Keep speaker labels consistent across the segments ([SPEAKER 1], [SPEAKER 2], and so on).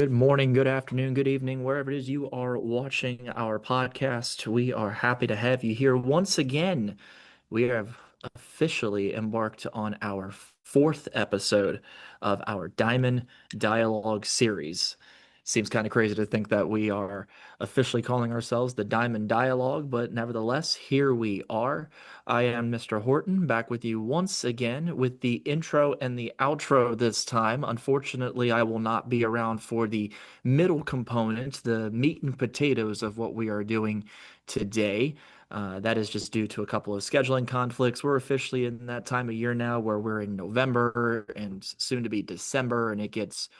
[SPEAKER 1] Good morning, good afternoon, good evening, wherever it is you are watching our podcast. We are happy to have you here once again. We have officially embarked on our fourth episode of our Diamond Dialogue series. Seems kind of crazy to think that we are officially calling ourselves the Diamond Dialogue, but nevertheless, here we are. I am Mr. Horton, back with you once again with the intro and the outro this time. Unfortunately, I will not be around for the middle component, the meat and potatoes of what we are doing today. That is just due to a couple of scheduling conflicts. We're officially in that time of year now where we're in November and soon to be December, and it gets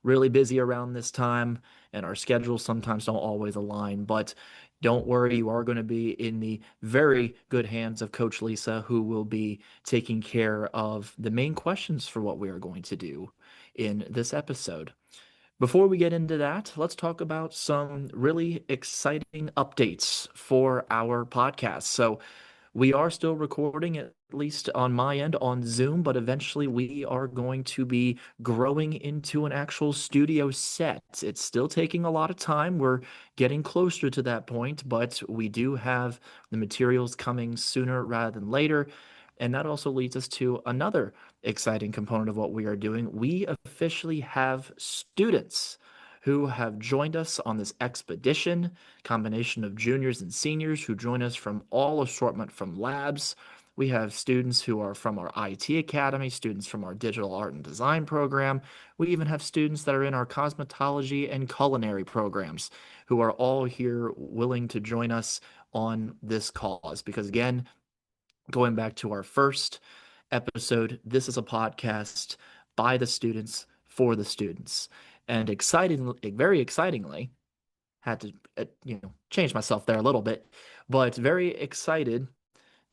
[SPEAKER 1] really busy around this time, and our schedules sometimes don't always align. But don't worry, you are going to be in the very good hands of Coach Lisa, who will be taking care of the main questions for what we are going to do in this episode. Before we get into that, let's talk about some really exciting updates for our podcast. So, we are still recording, at least on my end, on Zoom, but eventually we are going to be growing into an actual studio set. It's still taking a lot of time. We're getting closer to that point, but we do have the materials coming sooner rather than later. And that also leads us to another exciting component of what we are doing. We officially have students who have joined us on this expedition, combination of juniors and seniors who join us from all assortment from labs. We have students who are from our IT Academy, students from our digital art and design program. We even have students that are in our cosmetology and culinary programs who are all here willing to join us on this cause. Because again, going back to our first episode, this is a podcast by the students for the students. And excitingly, very excitingly, had to change myself there a little bit, but very excited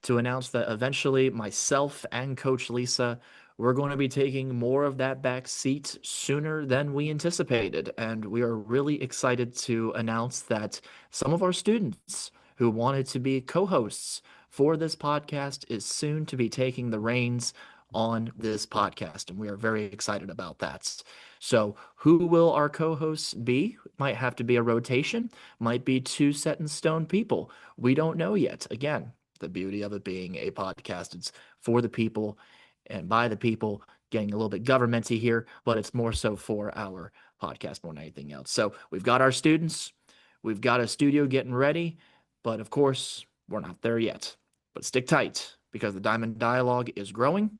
[SPEAKER 1] to announce that eventually myself and Coach Lisa, we're going to be taking more of that back seat sooner than we anticipated. And we are really excited to announce that some of our students who wanted to be co-hosts for this podcast is soon to be taking the reins on this podcast. And we are very excited about that. So, who will our co hosts be? Might have to be a rotation, might be two set in stone people. We don't know yet. Again, the beauty of it being a podcast, it's for the people and by the people, getting a little bit governmenty here, but it's more so for our podcast more than anything else. So, we've got our students, we've got a studio getting ready, but of course, we're not there yet. But stick tight because the Diamond Dialogue is growing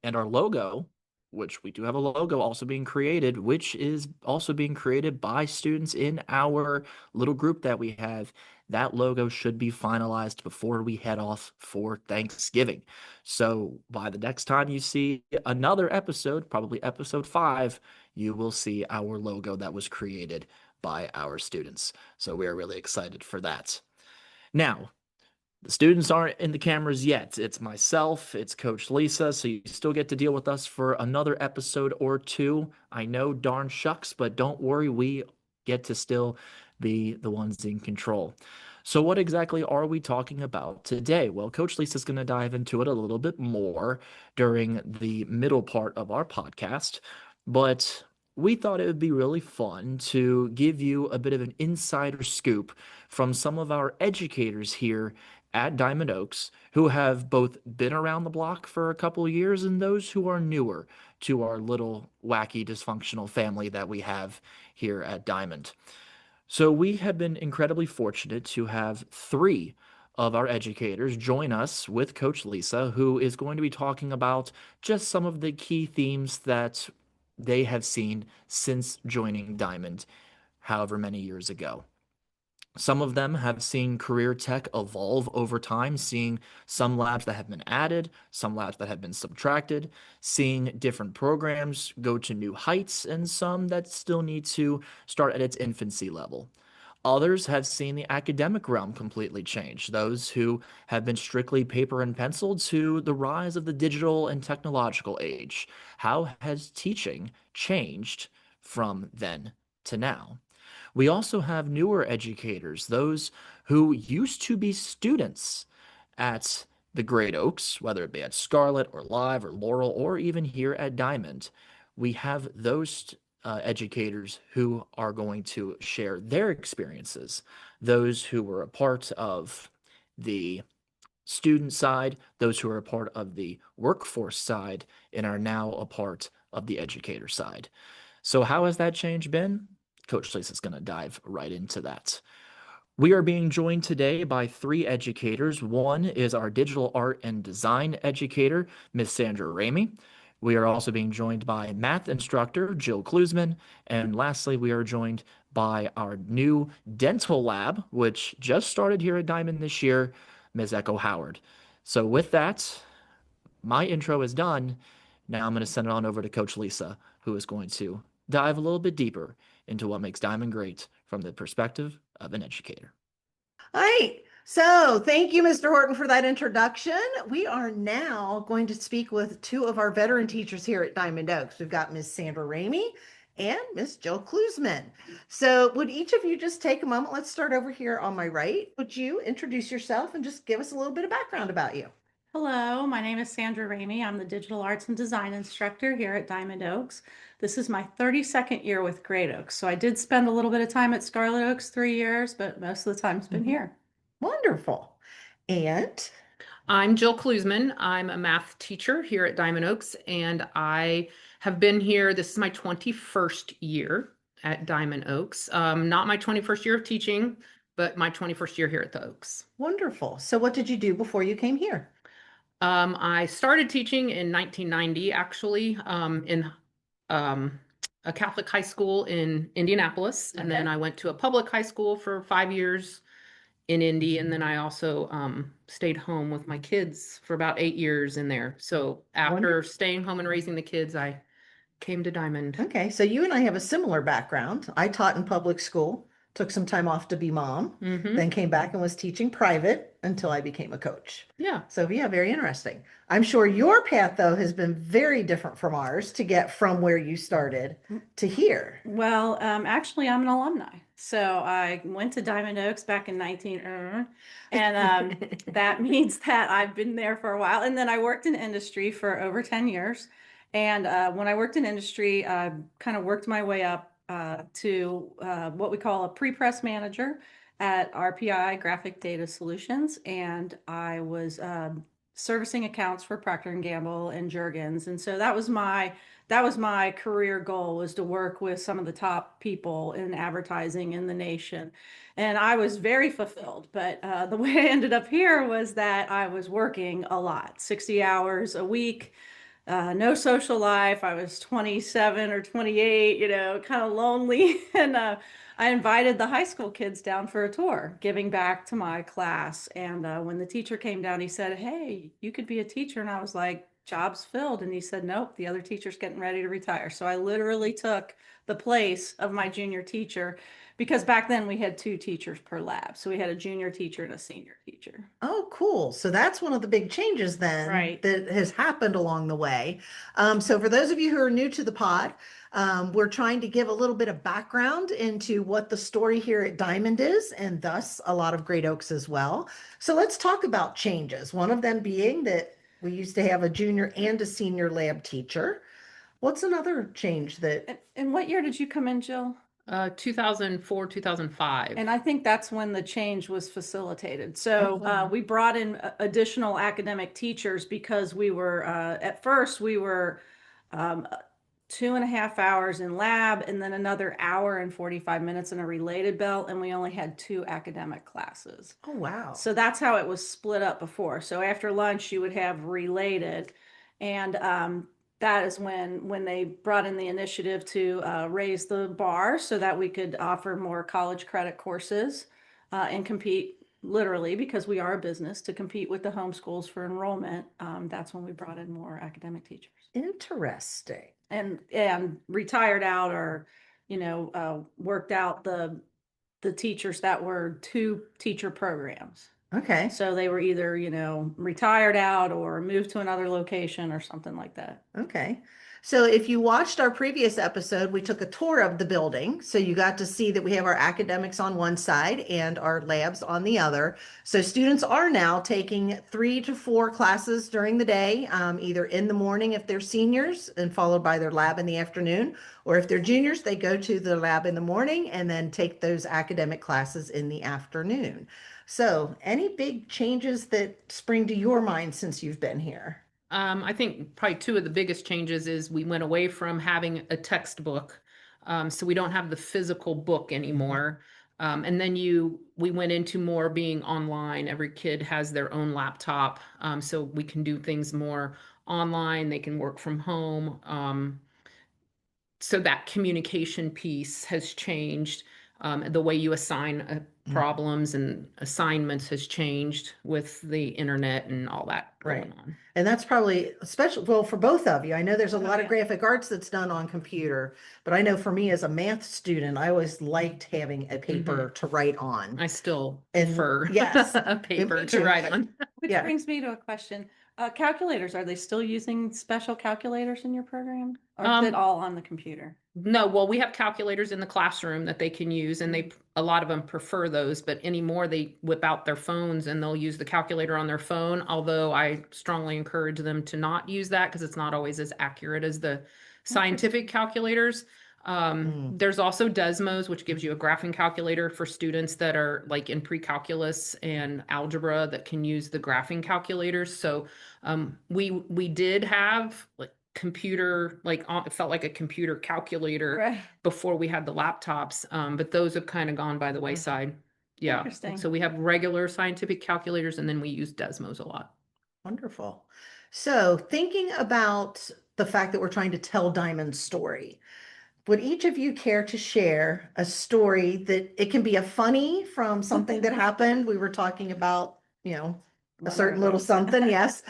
[SPEAKER 1] and our logo, which we do have a logo also being created, which is also being created by students in our little group that we have. That logo should be finalized before we head off for Thanksgiving. So by the next time you see another episode, probably episode 5, you will see our logo that was created by our students. So we are really excited for that. Now, the students aren't in the cameras yet. It's myself, it's Coach Lisa, so you still get to deal with us for another episode or two. I know, darn shucks, but don't worry, we get to still be the ones in control. So, what exactly are we talking about today? Well, Coach Lisa's going to dive into it a little bit more during the middle part of our podcast, but we thought it would be really fun to give you a bit of an insider scoop from some of our educators here at Diamond Oaks who have both been around the block for a couple of years and those who are newer to our little wacky dysfunctional family that we have here at Diamond. So we have been incredibly fortunate to have 3 of our educators join us with Coach Lisa, who is going to be talking about just some of the key themes that they have seen since joining Diamond, however many years ago. Some of them have seen career tech evolve over time, seeing some labs that have been added, some labs that have been subtracted, seeing different programs go to new heights, and some that still need to start at its infancy level. Others have seen the academic realm completely change, those who have been strictly paper and pencil to the rise of the digital and technological age. How has teaching changed from then to now? We also have newer educators, those who used to be students at the Great Oaks, whether it be at Scarlet or Live or Laurel or even here at Diamond. We have those educators who are going to share their experiences, those who were a part of the student side, those who are a part of the workforce side, and are now a part of the educator side. So, how has that change been? Coach Lisa is going to dive right into that. We are being joined today by three educators. One is our digital art and design educator, Miss Sandra Ramey. We are also being joined by math instructor, Jill Klusman. And lastly, we are joined by our new dental lab, which just started here at Diamond this year, Ms. Echo Howard. So with that, my intro is done. Now I'm going to send it on over to Coach Lisa, who is going to dive a little bit deeper into what makes Diamond great from the perspective of an educator.
[SPEAKER 2] All right. So thank you, Mr. Horton, for that introduction. We are now going to speak with two of our veteran teachers here at Diamond Oaks. We've got Miss Sandra Ramey and Miss Jill Klusman. So would each of you just take a moment? Let's start over here on my right. Would you introduce yourself and just give us a little bit of background about you?
[SPEAKER 3] Hello, my name is Sandra Ramey. I'm the digital arts and design instructor here at Diamond Oaks. This is my 32nd year with Great Oaks. So I did spend a little bit of time at Scarlet Oaks 3 years, but most of the time's been here.
[SPEAKER 2] Wonderful. And
[SPEAKER 4] I'm Jill Klusman. I'm a math teacher here at Diamond Oaks, and I have been here. This is my 21st year at Diamond Oaks. Not my 21st year of teaching, but my 21st year here at the Oaks.
[SPEAKER 2] wonderful. So what did you do before you came here?
[SPEAKER 4] I started teaching in 1990, actually, in a Catholic high school in Indianapolis. And then I went to a public high school for 5 years in Indy, and then I also stayed home with my kids for about 8 years in there. So after
[SPEAKER 2] Wonderful.
[SPEAKER 4] staying home and raising the kids, I came to Diamond.
[SPEAKER 2] Okay, so you and I have a similar background. I taught in public school, took some time off to be mom, then came back and was teaching private until I became a coach.
[SPEAKER 4] Yeah.
[SPEAKER 2] So yeah, very interesting. I'm sure your path though has been very different from ours to get from where you started to here.
[SPEAKER 3] Well, actually, I'm an alumni. So I went to Diamond Oaks back in 19, and that means that I've been there for a while. And then I worked in industry for over 10 years. And when I worked in industry, I kind of worked my way up to what we call a pre-press manager at RPI Graphic Data Solutions. And I was servicing accounts for Procter and Gamble and Jergens. And so that was my career goal, was to work with some of the top people in advertising in the nation. And I was very fulfilled. But the way I ended up here was that I was working a lot, 60 hours a week, no social life. I was 27 or 28, kind of lonely. And I invited the high school kids down for a tour, giving back to my class. And when the teacher came down, he said, "Hey, you could be a teacher." And I was like, "Job's filled." And he said, "Nope, the other teacher's getting ready to retire." So I literally took the place of my junior teacher, because back then we had two teachers per lab. So we had a junior teacher and a senior teacher.
[SPEAKER 2] Oh, cool. So that's one of the big changes then
[SPEAKER 3] Right.
[SPEAKER 2] that has happened along the way. So for those of you who are new to the pod, we're trying to give a little bit of background into what the story here at Diamond is, and thus a lot of Great Oaks as well. So let's talk about changes. One of them being that we used to have a junior and a senior lab teacher. What's another change that?
[SPEAKER 3] And what year did you come in, Jill?
[SPEAKER 4] 2004, 2005.
[SPEAKER 3] And I think that's when the change was facilitated. So we brought in additional academic teachers because we were, at first, we were 2.5 hours in lab and then another hour and 45 minutes in a related belt. And we only had 2 academic classes.
[SPEAKER 2] Oh, wow.
[SPEAKER 3] So that's how it was split up before. So after lunch, you would have related. And that is when they brought in the initiative to raise the bar so that we could offer more college credit courses and compete, literally, because we are a business, to compete with the homeschools for enrollment. That's when we brought in more academic teachers.
[SPEAKER 2] Interesting.
[SPEAKER 3] And retired out, or worked out the teachers that were 2 teacher programs.
[SPEAKER 2] Okay.
[SPEAKER 3] So they were either, retired out or moved to another location or something like that.
[SPEAKER 2] Okay. So if you watched our previous episode, we took a tour of the building. So you got to see that we have our academics on one side and our labs on the other. So students are now taking 3 to 4 classes during the day, either in the morning if they're seniors and followed by their lab in the afternoon, or if they're juniors, they go to the lab in the morning and then take those academic classes in the afternoon. So any big changes that spring to your mind since you've been here?
[SPEAKER 4] I think probably two of the biggest changes is we went away from having a textbook. So we don't have the physical book anymore. And then we went into more being online. Every kid has their own laptop. So we can do things more online. They can work from home. So that communication piece has changed. The way you assign
[SPEAKER 2] Mm.
[SPEAKER 4] problems and assignments has changed with the internet and all that
[SPEAKER 2] Right.
[SPEAKER 4] going on.
[SPEAKER 2] And that's probably special, well, for both of you. I know there's a
[SPEAKER 3] Oh,
[SPEAKER 2] lot of
[SPEAKER 3] yeah.
[SPEAKER 2] graphic arts that's done on computer, but I know for me as a math student, I always liked having a paper to write on.
[SPEAKER 4] I still
[SPEAKER 2] And
[SPEAKER 4] prefer
[SPEAKER 2] yes,
[SPEAKER 4] a
[SPEAKER 2] me
[SPEAKER 4] paper to
[SPEAKER 2] too.
[SPEAKER 4] write on.
[SPEAKER 3] Which
[SPEAKER 2] Yeah.
[SPEAKER 3] brings me to a question. Calculators, are they still using special calculators in your program? Or is it
[SPEAKER 4] Um,
[SPEAKER 3] all on the computer?
[SPEAKER 4] No, well, we have calculators in the classroom that they can use, and a lot of them prefer those, but anymore they whip out their phones and they'll use the calculator on their phone, although I strongly encourage them to not use that because it's not always as accurate as the scientific calculators.
[SPEAKER 2] Mm.
[SPEAKER 4] There's also Desmos, which gives you a graphing calculator for students that are like in pre-calculus and algebra that can use the graphing calculators. So we did have like computer, like it felt like a computer calculator
[SPEAKER 3] Right.
[SPEAKER 4] before we had the laptops, but those have kind of gone by the wayside. Yeah.
[SPEAKER 3] Interesting.
[SPEAKER 4] So we have regular scientific calculators and then we use Desmos a lot.
[SPEAKER 2] Wonderful. So thinking about the fact that we're trying to tell Diamond's story, would each of you care to share a story that it can be a funny from something that happened? We were talking about, a certain little something, yes.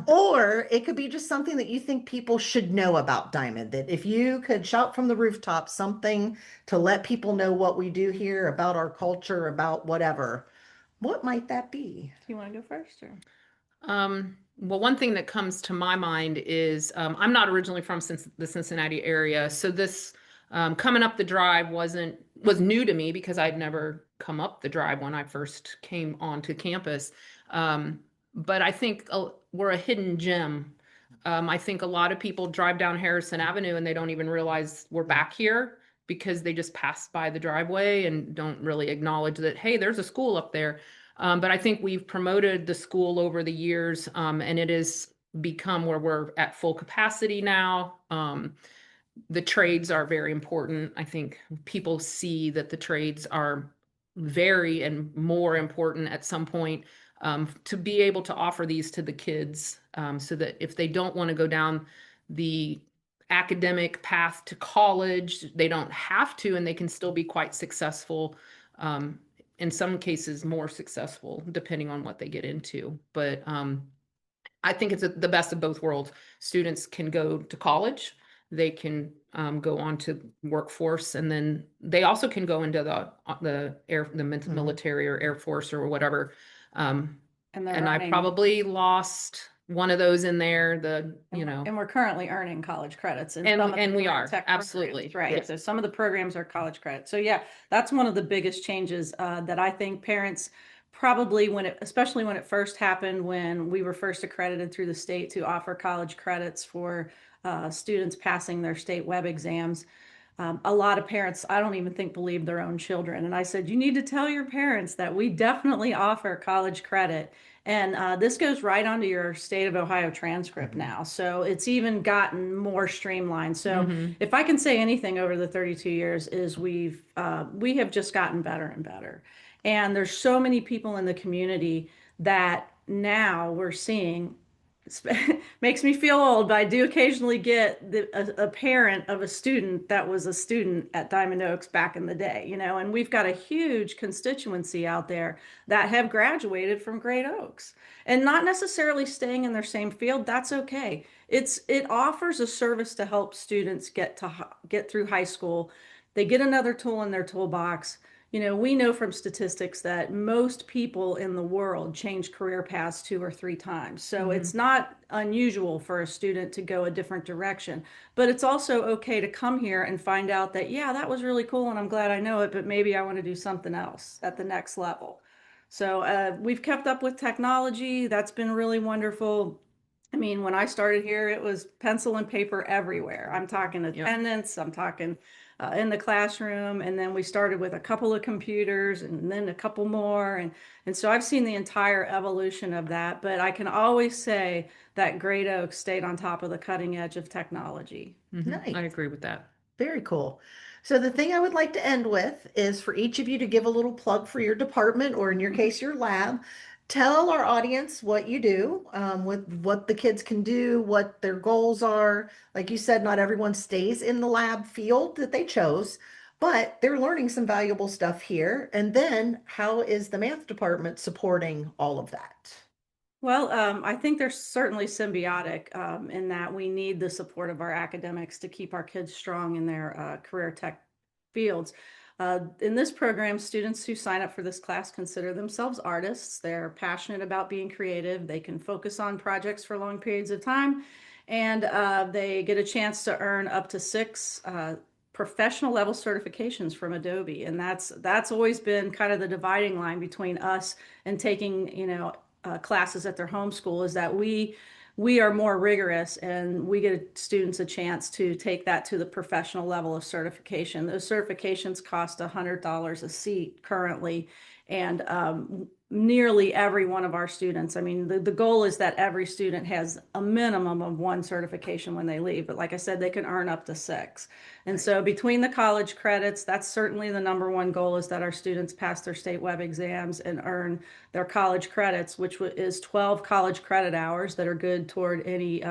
[SPEAKER 2] Or it could be just something that you think people should know about Diamond, that if you could shout from the rooftop something to let people know what we do here about our culture, about whatever, what might that be?
[SPEAKER 3] Do you want to go first or?
[SPEAKER 4] Well, one thing that comes to my mind is I'm not originally from the Cincinnati area, so this coming up the drive was new to me because I'd never come up the drive when I first came onto campus. But I think we're a hidden gem. I think a lot of people drive down Harrison Avenue and they don't even realize we're back here because they just pass by the driveway and don't really acknowledge that, hey, there's a school up there. But I think we've promoted the school over the years, and it has become where we're at full capacity now. The trades are very important. I think people see that the trades are very and more important at some point, to be able to offer these to the kids, so that if they don't want to go down the academic path to college, they don't have to, and they can still be quite successful. In some cases, more successful, depending on what they get into. But I think it's the best of both worlds. Students can go to college, they can go on to workforce, and then they also can go into the military or Air Force or whatever.
[SPEAKER 3] And they're
[SPEAKER 4] And I
[SPEAKER 3] earning,
[SPEAKER 4] probably lost one of those in there.
[SPEAKER 3] and we're currently earning college credits in
[SPEAKER 4] And-
[SPEAKER 3] some of the
[SPEAKER 4] and we
[SPEAKER 3] career
[SPEAKER 4] are,
[SPEAKER 3] tech
[SPEAKER 4] absolutely.
[SPEAKER 3] programs, right?
[SPEAKER 2] Yeah.
[SPEAKER 3] So some of the programs are college credits. So yeah, that's one of the biggest changes that I think parents probably especially when it first happened, when we were first accredited through the state to offer college credits for students passing their state web exams. A lot of parents, I don't even think, believe their own children. And I said, you need to tell your parents that we definitely offer college credit. And this goes right onto your state of Ohio transcript now. So it's even gotten more streamlined. So
[SPEAKER 4] Mhm.
[SPEAKER 3] if I can say anything over the 32 years is we have just gotten better and better. And there's so many people in the community that now we're seeing makes me feel old, but I do occasionally get a parent of a student that was a student at Diamond Oaks back in the day, and we've got a huge constituency out there that have graduated from Great Oaks and not necessarily staying in their same field. That's okay. It offers a service to help students get through high school. They get another tool in their toolbox. we know from statistics that most people in the world change career paths 2 or 3 times. So it's not unusual for a student to go a different direction, but it's also okay to come here and find out that, yeah, that was really cool and I'm glad I know it, but maybe I want to do something else at the next level. So we've kept up with technology. That's been really wonderful. I mean, when I started here, it was pencil and paper everywhere. I'm talking attendance, I'm talking in the classroom, and then we started with a couple of computers and then a couple more. And so I've seen the entire evolution of that, but I can always say that Great Oak stayed on top of the cutting edge of technology.
[SPEAKER 2] Nice.
[SPEAKER 4] I agree with that.
[SPEAKER 2] Very cool. So the thing I would like to end with is for each of you to give a little plug for your department, or in your case, your lab. Tell our audience what you do, with what the kids can do, what their goals are. Like you said, not everyone stays in the lab field that they chose, but they're learning some valuable stuff here. And then how is the math department supporting all of that?
[SPEAKER 3] Well, I think they're certainly symbiotic in that we need the support of our academics to keep our kids strong in their career tech fields. In this program, students who sign up for this class consider themselves artists. They're passionate about being creative. They can focus on projects for long periods of time, and they get a chance to earn up to 6 professional level certifications from Adobe. And that's always been kind of the dividing line between us and taking, classes at their home school, is that we are more rigorous and we get students a chance to take that to the professional level of certification. Those certifications cost $100 a seat currently, and nearly every one of our students, I mean, the goal is that every student has a minimum of 1 certification when they leave, but like I said, they can earn up to 6. And so between the college credits, that's certainly the number one goal, is that our students pass their state web exams and earn their college credits, which is 12 college credit hours that are good toward any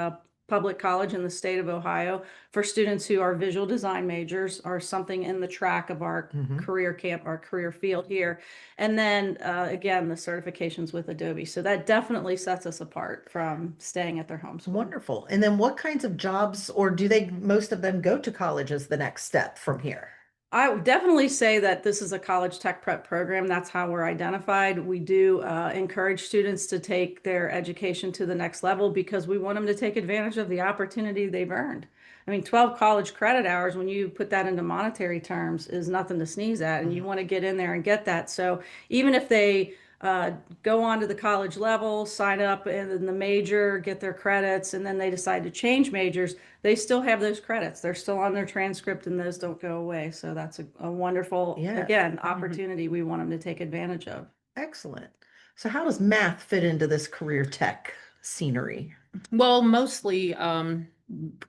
[SPEAKER 3] public college in the state of Ohio for students who are visual design majors or something in the track of our career camp, our career field here. And then again, the certifications with Adobe. So that definitely sets us apart from staying at their home school.
[SPEAKER 2] Wonderful. And then what kinds of jobs, or do most of them go to college as the next step from here?
[SPEAKER 3] I would definitely say that this is a college tech prep program. That's how we're identified. We do encourage students to take their education to the next level because we want them to take advantage of the opportunity they've earned. I mean, 12 college credit hours, when you put that into monetary terms, is nothing to sneeze at, and you want to get in there and get that. So even if they go on to the college level, sign up in the major, get their credits, and then they decide to change majors, they still have those credits. They're still on their transcript and those don't go away. So that's a wonderful, again, opportunity we want them to take advantage of.
[SPEAKER 2] Excellent. So how does math fit into this career tech scenery?
[SPEAKER 4] Well, mostly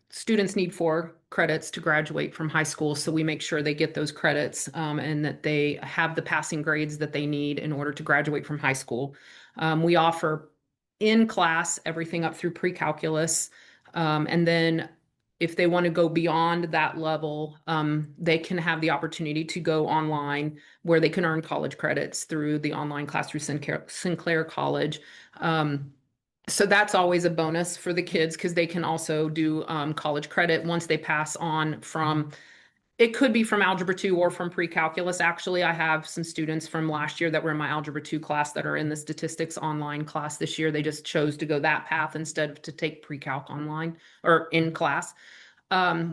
[SPEAKER 4] students need 4 credits to graduate from high school. So we make sure they get those credits and that they have the passing grades that they need in order to graduate from high school. We offer in class everything up through pre-calculus. And then if they want to go beyond that level, they can have the opportunity to go online where they can earn college credits through the online class through Sinclair College. So that's always a bonus for the kids because they can also do college credit once they pass on from, it could be from Algebra 2 or from pre-calculus. Actually, I have some students from last year that were in my Algebra 2 class that are in the statistics online class this year. They just chose to go that path instead of to take pre-calc online or in class.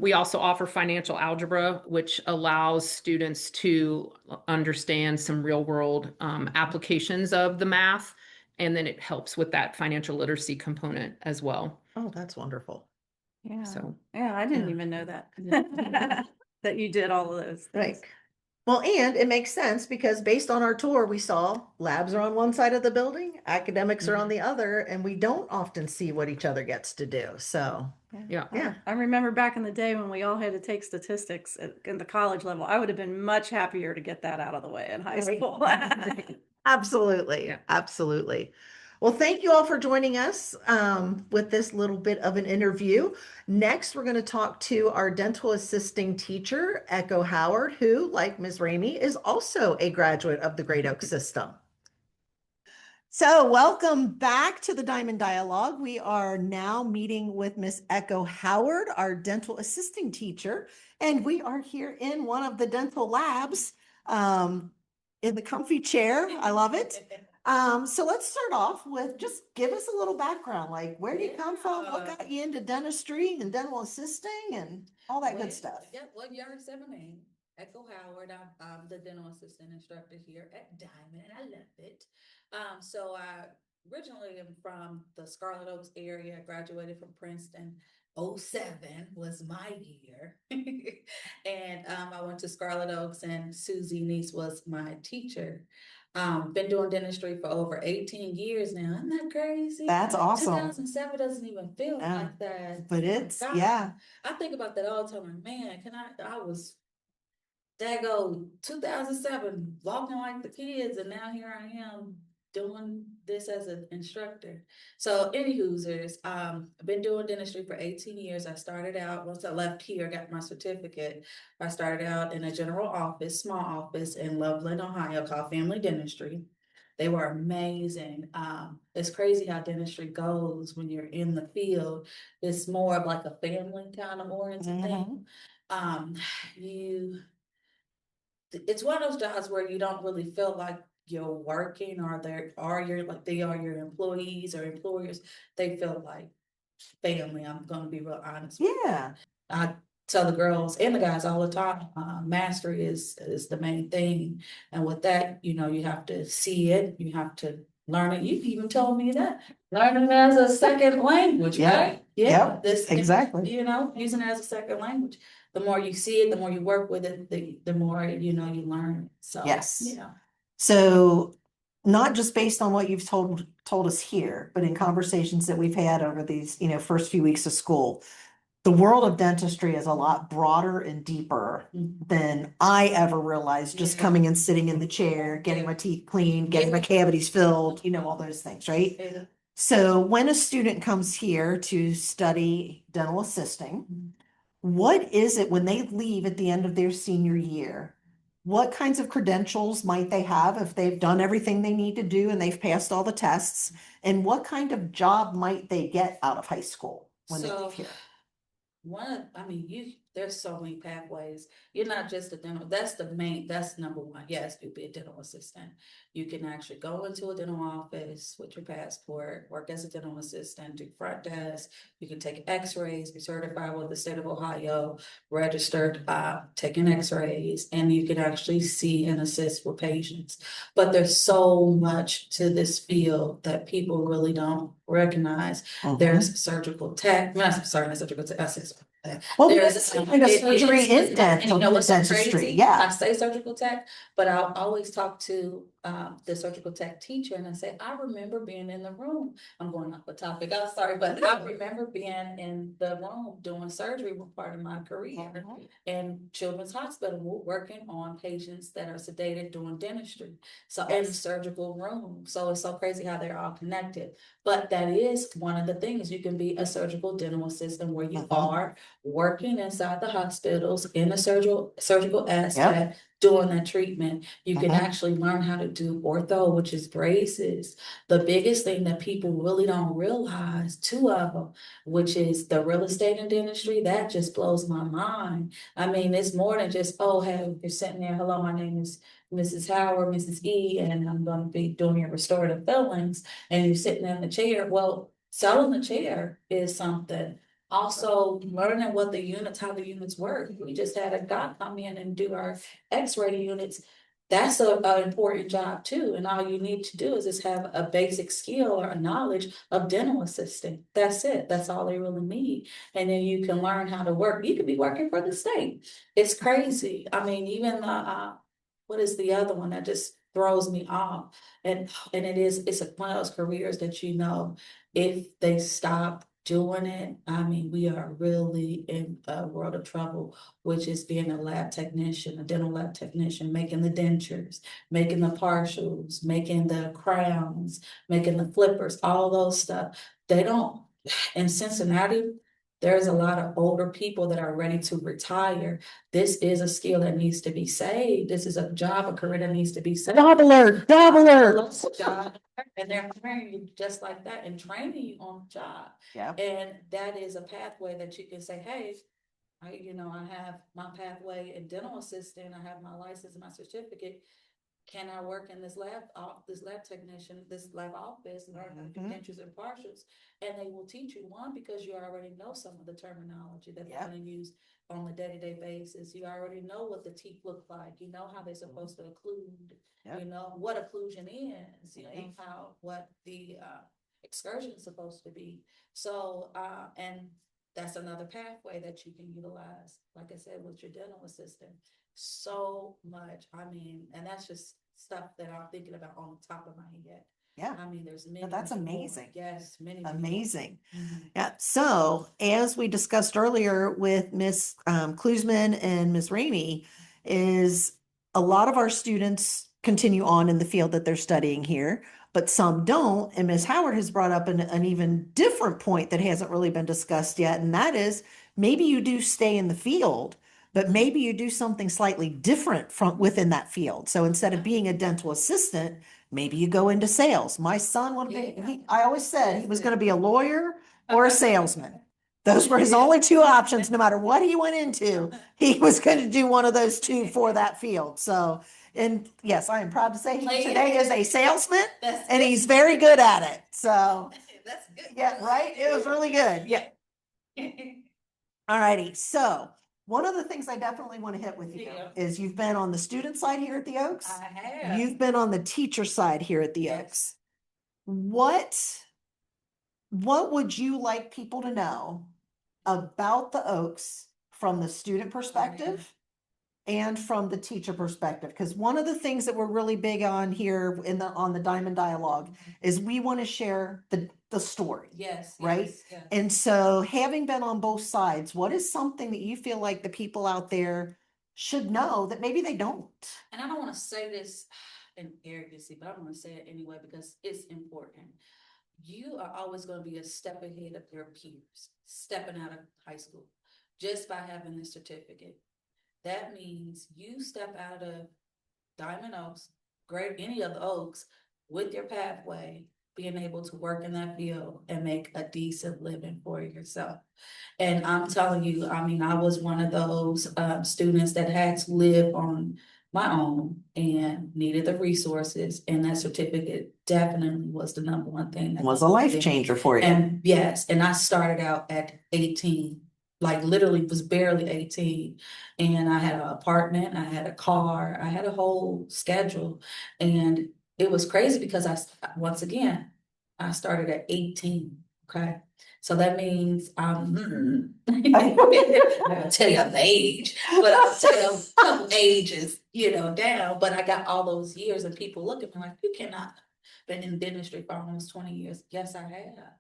[SPEAKER 4] We also offer financial algebra, which allows students to understand some real world applications of the math. And then it helps with that financial literacy component as well.
[SPEAKER 2] Oh, that's wonderful.
[SPEAKER 3] Yeah.
[SPEAKER 4] So,
[SPEAKER 3] yeah, I didn't even know that, that you did all of those things.
[SPEAKER 2] Right. Well, and it makes sense because based on our tour, we saw labs are on one side of the building, academics are on the other, and we don't often see what each other gets to do. So,
[SPEAKER 4] yeah.
[SPEAKER 3] I remember back in the day when we all had to take statistics in the college level. I would have been much happier to get that out of the way in high school.
[SPEAKER 2] absolutely.
[SPEAKER 4] Yeah.
[SPEAKER 2] Absolutely. Well, thank you all for joining us with this little bit of an interview. Next, we're going to talk to our dental assisting teacher, Echo Howard, who, like Ms. Ramey, is also a graduate of the Great Oak system. So welcome back to the Diamond Dialogue. We are now meeting with Miss Echo Howard, our dental assisting teacher, and we are here in one of the dental labs. in the comfy chair. I love it. So let's start off with just give us a little background. Like, where do you come from? What got you into dentistry and dental assisting and all that good stuff?
[SPEAKER 5] Yeah, well, you already said my name. Echo Howard. I'm the dental assistant instructor here at Diamond, and I love it. So I originally am from the Scarlet Oaks area. I graduated from Princeton. '07 was my year. And I went to Scarlet Oaks, and Susie Neese was my teacher. Been doing dentistry for over 18 years now. Isn't that crazy?
[SPEAKER 2] That's awesome.
[SPEAKER 5] 2007 doesn't even feel like that.
[SPEAKER 2] But it's,
[SPEAKER 5] God,
[SPEAKER 2] yeah.
[SPEAKER 5] I think about that all the time. Like, man, I was dago 2007 walking like the kids, and now here I am doing this as an instructor. So any Hoosers, I've been doing dentistry for 18 years. I started out, once I left here, got my certificate. I started out in a general office, small office in Loveland, Ohio, called Family Dentistry. They were amazing. It's crazy how dentistry goes when you're in the field. It's more of like a family kind of oriented thing. You it's one of those jobs where you don't really feel like you're working, or they are your employees or employers. They feel like family. I'm gonna be real honest with you.
[SPEAKER 2] Yeah.
[SPEAKER 5] I tell the girls and the guys all the time, mastery is the main thing. And with that, you have to see it, you have to learn it. You even told me that. Learning it as a second language,
[SPEAKER 2] Yeah.
[SPEAKER 5] right? Yeah,
[SPEAKER 2] Yep, exactly.
[SPEAKER 5] using it as a second language. The more you see it, the more you work with it, the more you learn. So
[SPEAKER 2] Yes.
[SPEAKER 5] yeah.
[SPEAKER 2] So not just based on what you've told us here, but in conversations that we've had over these, first few weeks of school, the world of dentistry is a lot broader and deeper than I ever realized, just coming and sitting in the chair, getting my teeth cleaned, getting my cavities filled, all those things, right?
[SPEAKER 5] Yeah.
[SPEAKER 2] So when a student comes here to study dental assisting, what is it when they leave at the end of their senior year? What kinds of credentials might they have if they've done everything they need to do and they've passed all the tests? And what kind of job might they get out of high school when they leave here?
[SPEAKER 5] There's so many pathways. You're not just a dental, that's number one. Yes, you'll be a dental assistant. You can actually go into a dental office with your passport, work as a dental assistant, do front desk. You can take x-rays, be certified with the state of Ohio, registered, taking x-rays, and you can actually see and assist with patients. But there's so much to this field that people really don't recognize. There's surgical tech, not surgical tech,
[SPEAKER 2] well,
[SPEAKER 5] there's
[SPEAKER 2] kind of surgery in dental dentistry. Yeah.
[SPEAKER 5] I say surgical tech, but I'll always talk to the surgical tech teacher, and I say, I remember being in the room. I'm going off the topic. I'm sorry, but I remember being in the room doing surgery was part of my career in Children's Hospital, working on patients that are sedated doing dentistry. So in the surgical room. So it's so crazy how they're all connected. But that is one of the things. You can be a surgical dental assistant where you are working inside the hospitals in a surgical aspect, doing that treatment. You can actually learn how to do ortho, which is braces. The biggest thing that people really don't realize, two of them, which is the real estate and dentistry, that just blows my mind. I mean, it's more than just, oh, hey, you're sitting there, hello, my name is Mrs. Howard, Mrs. E, and I'm going to be doing your restorative fillings, and you're sitting in the chair. Well, selling the chair is something. Also learning how the units work. We just had a guy come in and do our x-ray units. That's an important job too. And all you need to do is just have a basic skill or a knowledge of dental assisting. That's it. That's all they really need. And then you can learn how to work. You could be working for the state. It's crazy. I mean, even what is the other one that just throws me off? And it's one of those careers that if they stop doing it, I mean, we are really in a world of trouble, which is being a lab technician, a dental lab technician, making the dentures, making the partials, making the crowns, making the flippers, all those stuff. They don't, in Cincinnati, there's a lot of older people that are ready to retire. This is a skill that needs to be saved. This is a job, a career that needs to be saved.
[SPEAKER 2] Doubler.
[SPEAKER 5] Job, and they're hiring you just like that and training you on the job.
[SPEAKER 2] Yeah.
[SPEAKER 5] And that is a pathway that you can say, hey, I have my pathway in dental assistant. I have my license and my certificate. can I work in this lab, this lab technician, this lab office, learn how to do dentures and partials? And they will teach you, one, because you already know some of the terminology that they're gonna use on the day-to-day basis. You already know what the teeth look like, you know how they're supposed to occlude, you know what occlusion is, you know what the excursion is supposed to be. So, and that's another pathway that you can utilize, like I said, with your dental assistant. So much. I mean, and that's just stuff that I'm thinking about on the top of my head.
[SPEAKER 2] Yeah.
[SPEAKER 5] I mean, there's many.
[SPEAKER 2] That's
[SPEAKER 5] more.
[SPEAKER 2] amazing.
[SPEAKER 5] Yes, many.
[SPEAKER 2] Amazing.
[SPEAKER 5] Mhm.
[SPEAKER 2] Yeah. So as we discussed earlier with Miss Klusman and Miss Ramey, is a lot of our students continue on in the field that they're studying here, but some don't. And Miss Howard has brought up an even different point that hasn't really been discussed yet. And that is maybe you do stay in the field, but maybe you do something slightly different from within that field. So instead of being a dental assistant, maybe you go into sales. My son wanted I always said he was going to be a lawyer or a salesman. Those were his only two options. No matter what he went into, he was going to do one of those two for that field. So, and yes, I am proud to say he today is a salesman and he's very good at it. So,
[SPEAKER 5] That's good.
[SPEAKER 2] yeah, right. It was really good. Yeah. All righty. So, one of the things I definitely want to hit with you is you've been on the student side here at the Oaks.
[SPEAKER 5] I have.
[SPEAKER 2] You've been on the teacher side here at the Oaks. What would you like people to know about the Oaks from the student perspective and from the teacher perspective? Because one of the things that we're really big on here on the Diamond Dialogue is we want to share the story.
[SPEAKER 5] Yes.
[SPEAKER 2] Right.
[SPEAKER 5] Yes.
[SPEAKER 2] And so having been on both sides, what is something that you feel like the people out there should know that maybe they don't?
[SPEAKER 5] And I don't want to say this in arrogancy, but I'm going to say it anyway because it's important. You are always going to be a step ahead of your peers, stepping out of high school, just by having this certificate. That means you step out of Diamond Oaks, any of the Oaks, with your pathway, being able to work in that field and make a decent living for yourself. And I'm telling you, I mean, I was one of those students that had to live on my own and needed the resources. And that certificate definitely was the number one thing. That
[SPEAKER 2] was a life changer for you.
[SPEAKER 5] And yes, and I started out at 18, like literally was barely 18. And I had an apartment, I had a car, I had a whole schedule. And it was crazy because once again, I started at 18. Okay. So that means I'm I'll tell you the age, but I'll tell you a couple ages, down. But I got all those years and people look at me like, you cannot been in dentistry for almost 20 years. Yes, I have.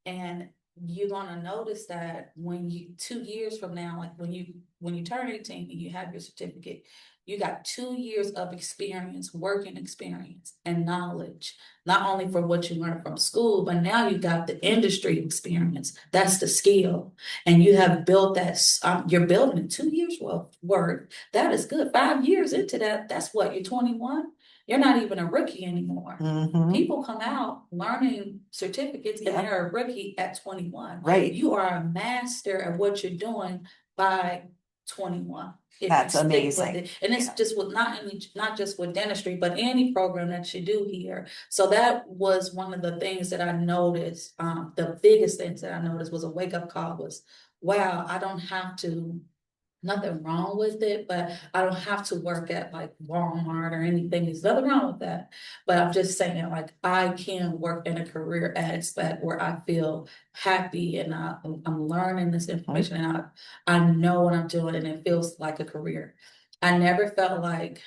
[SPEAKER 5] And you're gonna notice that when 2 years from now, like when you turn 18 and you have your certificate, you got 2 years of experience, working experience and knowledge, not only for what you learned from school, but now you got the industry experience. That's the skill. And you have built that, you're building in 2 years worth. That is good. 5 years into that, that's what, you're 21? You're not even a rookie anymore.
[SPEAKER 2] Mhm.
[SPEAKER 5] People come out learning certificates and they're a rookie at 21.
[SPEAKER 2] Right.
[SPEAKER 5] You are a master at what you're doing by 21.
[SPEAKER 2] That's amazing.
[SPEAKER 5] And it's just with not just with dentistry, but any program that you do here. So that was one of the things that I noticed. The biggest things that I noticed was a wake-up call was, wow, I don't have to, nothing wrong with it, but I don't have to work at like Walmart or anything. There's nothing wrong with that. But I'm just saying, like, I can work in a career aspect where I feel happy and I'm learning this information and I know what I'm doing and it feels like a career. I never felt like,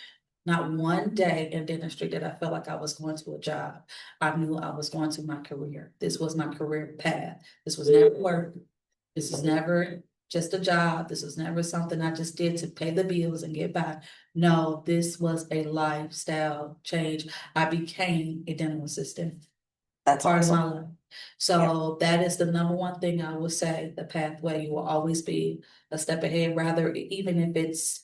[SPEAKER 5] not one day in dentistry did I feel like I was going to a job. I knew I was going to my career. This was my career path. This was never work. This is never just a job. This was never something I just did to pay the bills and get by. No, this was a lifestyle change. I became a dental assistant.
[SPEAKER 2] That's
[SPEAKER 5] part
[SPEAKER 2] awesome.
[SPEAKER 5] of my life. So that is the number one thing I would say. The pathway, you will always be a step ahead, rather, even if it's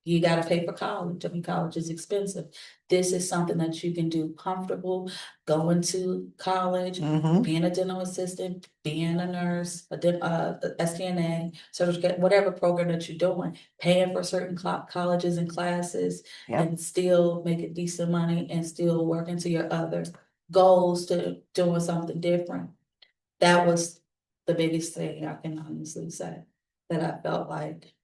[SPEAKER 5] you got to pay for college. I mean, college is expensive. This is something that you can do comfortable, going to college, being a dental assistant, being a nurse, a SDNA, certificate, whatever program that you're doing, paying for certain colleges and classes, and still making decent money and still working to your other goals to doing something different. That was the biggest thing I can honestly say, that I felt like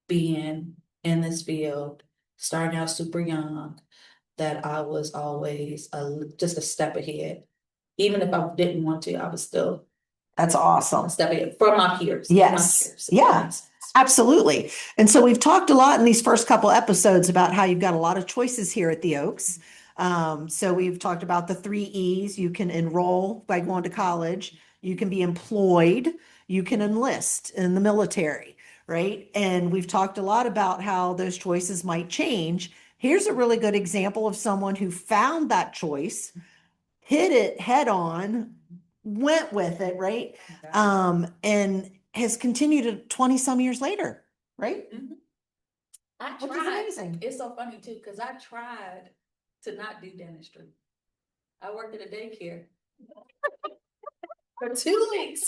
[SPEAKER 5] being in this field, starting out super young, that I was always just a step ahead. Even if I didn't want to, I was still
[SPEAKER 2] That's awesome.
[SPEAKER 5] a step ahead from my peers.
[SPEAKER 2] Yes. Yeah, absolutely. And so we've talked a lot in these first couple episodes about how you've got a lot of choices here at the Oaks. So we've talked about the 3 E's. You can enroll by going to college, you can be employed, you can enlist in the military, right? And we've talked a lot about how those choices might change. Here's a really good example of someone who found that choice, hit it head on, went with it, right? And has continued 20 some years later, right?
[SPEAKER 5] I
[SPEAKER 2] Which is
[SPEAKER 5] tried.
[SPEAKER 2] amazing.
[SPEAKER 5] It's so funny too, because I tried to not do dentistry. I worked at a daycare for 2 weeks.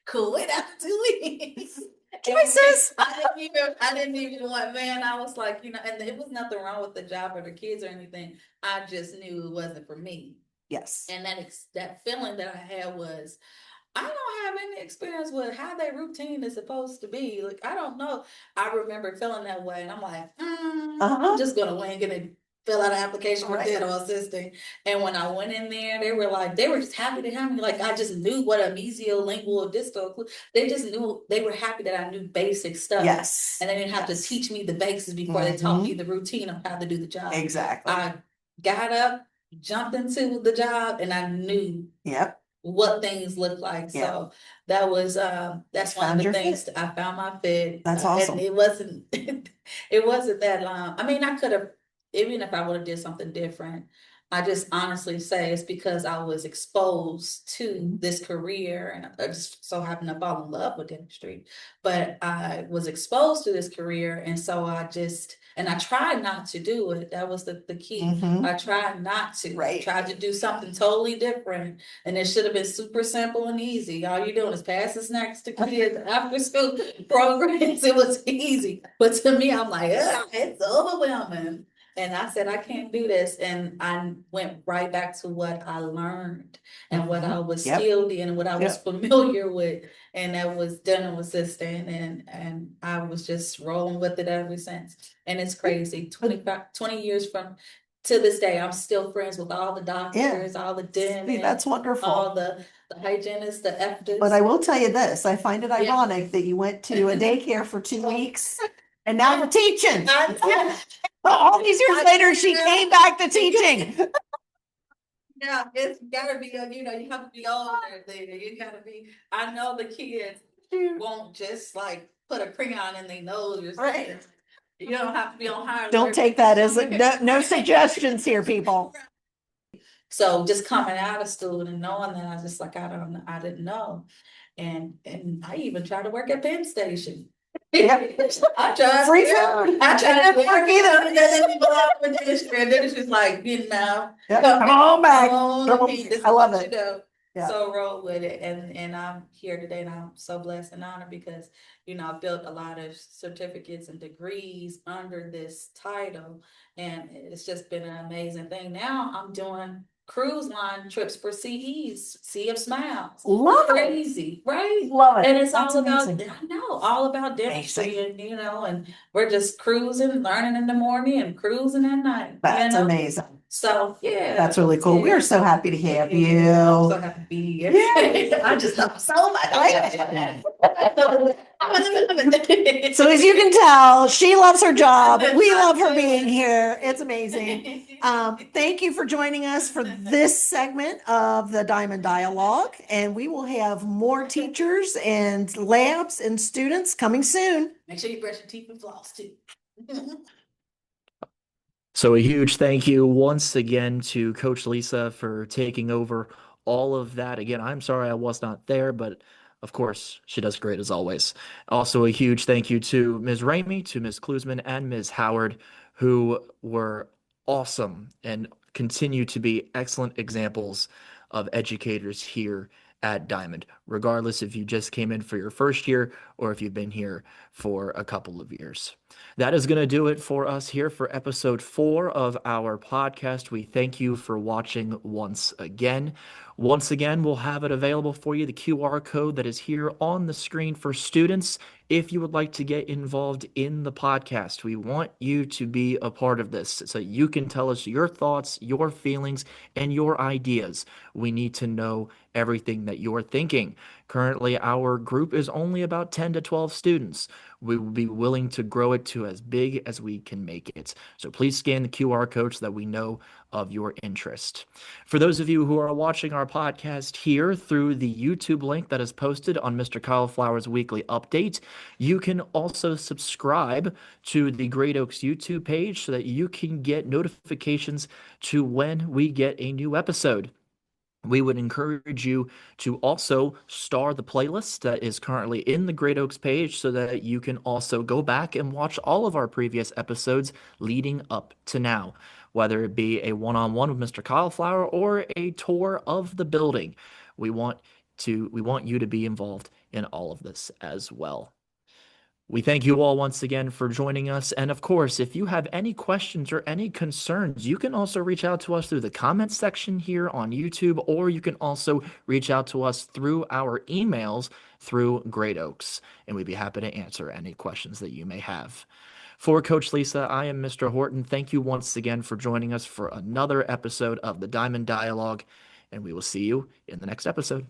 [SPEAKER 5] Quit after 2 weeks.
[SPEAKER 2] Choices.
[SPEAKER 5] I didn't even want, man, I was like, and there was nothing wrong with the job or the kids or anything. I just knew it wasn't for me.
[SPEAKER 2] Yes.
[SPEAKER 5] And that feeling that I had was, I don't have any experience with how their routine is supposed to be. Like, I don't know. I remember feeling that way, and I'm like, I'm just gonna wing it and fill out an application for dental assisting. And when I went in there, they were just happy to have me. Like, I just knew what a mesiolingual distal. They just knew, they were happy that I knew basic stuff.
[SPEAKER 2] Yes.
[SPEAKER 5] And they didn't have to teach me the basics before they taught me the routine of how to do the job.
[SPEAKER 2] Exactly.
[SPEAKER 5] I got up, jumped into the job, and I knew what things look like. So that was that's one of the things I found my fit.
[SPEAKER 2] That's awesome.
[SPEAKER 5] And it wasn't it wasn't that long. I mean, I could have, even if I would have did something different. I just honestly say it's because I was exposed to this career, and I just so happened to fall in love with dentistry. But I was exposed to this career, and so I tried not to do it. That was the key. I tried not to.
[SPEAKER 2] Right.
[SPEAKER 5] Tried to do something totally different, and it should have been super simple and easy. All you're doing is passing snacks to kids after school programs. It was easy, but to me, I'm like, it's overwhelming. And I said, I can't do this. And I went right back to what I learned and what I was skilled in and what I was familiar with. And that was dental assistant. And I was just rolling with it ever since. And it's crazy. 20 years to this day, I'm still friends with all the doctors, all the dentists.
[SPEAKER 2] That's wonderful.
[SPEAKER 5] All the hygienists, the ethicists.
[SPEAKER 2] But I will tell you this, I find it ironic that you went to a daycare for 2 weeks and now you're teaching. All these years later, she came back to teaching.
[SPEAKER 5] Yeah, it's gotta be, you have to be older there. You gotta be, I know the kids won't just like put a crayon in their nose or something. Right. You don't have to be on high.
[SPEAKER 2] Don't take that as no suggestions here, people.
[SPEAKER 5] So just coming out of school and knowing that, I just like, I didn't know. And I even tried to work at Penn Station. I tried
[SPEAKER 2] free food.
[SPEAKER 5] I tried to work either. And then it's just like, come on back. I love it. So roll with it. And I'm here today, and I'm so blessed and honored because, I built a lot of certificates and degrees under this title, and it's just been an amazing thing. Now I'm doing cruise line trips for CEs, Sea of Smiles.
[SPEAKER 2] Love
[SPEAKER 5] Crazy, right?
[SPEAKER 2] Love it.
[SPEAKER 5] And it's
[SPEAKER 2] That's
[SPEAKER 5] all about,
[SPEAKER 2] amazing.
[SPEAKER 5] all about dentistry, and and we're just cruising, learning in the morning and cruising at night.
[SPEAKER 2] That's amazing.
[SPEAKER 5] So
[SPEAKER 2] that's really cool. We are so happy to have you.
[SPEAKER 5] I'm so happy to be here. I just love so much.
[SPEAKER 2] So as you can tell, she loves her job. We love her being here. It's amazing. Thank you for joining us for this segment of the Diamond Dialogue, and we will have more teachers and labs and students coming soon.
[SPEAKER 5] Make sure you brush your teeth and floss too.
[SPEAKER 1] So a huge thank you once again to Coach Lisa for taking over all of that. Again, I'm sorry I was not there, but of course, she does great as always. Also, a huge thank you to Ms. Ramey, to Ms. Klusman, and Ms. Howard, who were awesome and continue to be excellent examples of educators here at Diamond, regardless if you just came in for your first year or if you've been here for a couple of years. That is going to do it for us here for episode 4 of our podcast. We thank you for watching once again. Once again, we'll have it available for you, the QR code that is here on the screen for students. If you would like to get involved in the podcast, we want you to be a part of this so you can tell us your thoughts, your feelings, and your ideas. We need to know everything that you're thinking. Currently, our group is only about 10 to 12 students. We will be willing to grow it to as big as we can make it. So please scan the QR code so that we know of your interest. For those of you who are watching our podcast here through the YouTube link that is posted on Mr. Cauliflower's weekly update, you can also subscribe to the Great Oaks YouTube page so that you can get notifications to when we get a new episode. We would encourage you to also star the playlist that is currently in the Great Oaks page so that you can also go back and watch all of our previous episodes leading up to now, whether it be a one-on-one with Mr. Cauliflower or a tour of the building. We want you to be involved in all of this as well. We thank you all once again for joining us. And of course, if you have any questions or any concerns, you can also reach out to us through the comments section here on YouTube, or you can also reach out to us through our emails through Great Oaks, and we'd be happy to answer any questions that you may have. For Coach Lisa, I am Mr. Horton. Thank you once again for joining us for another episode of the Diamond Dialogue, and we will see you in the next episode.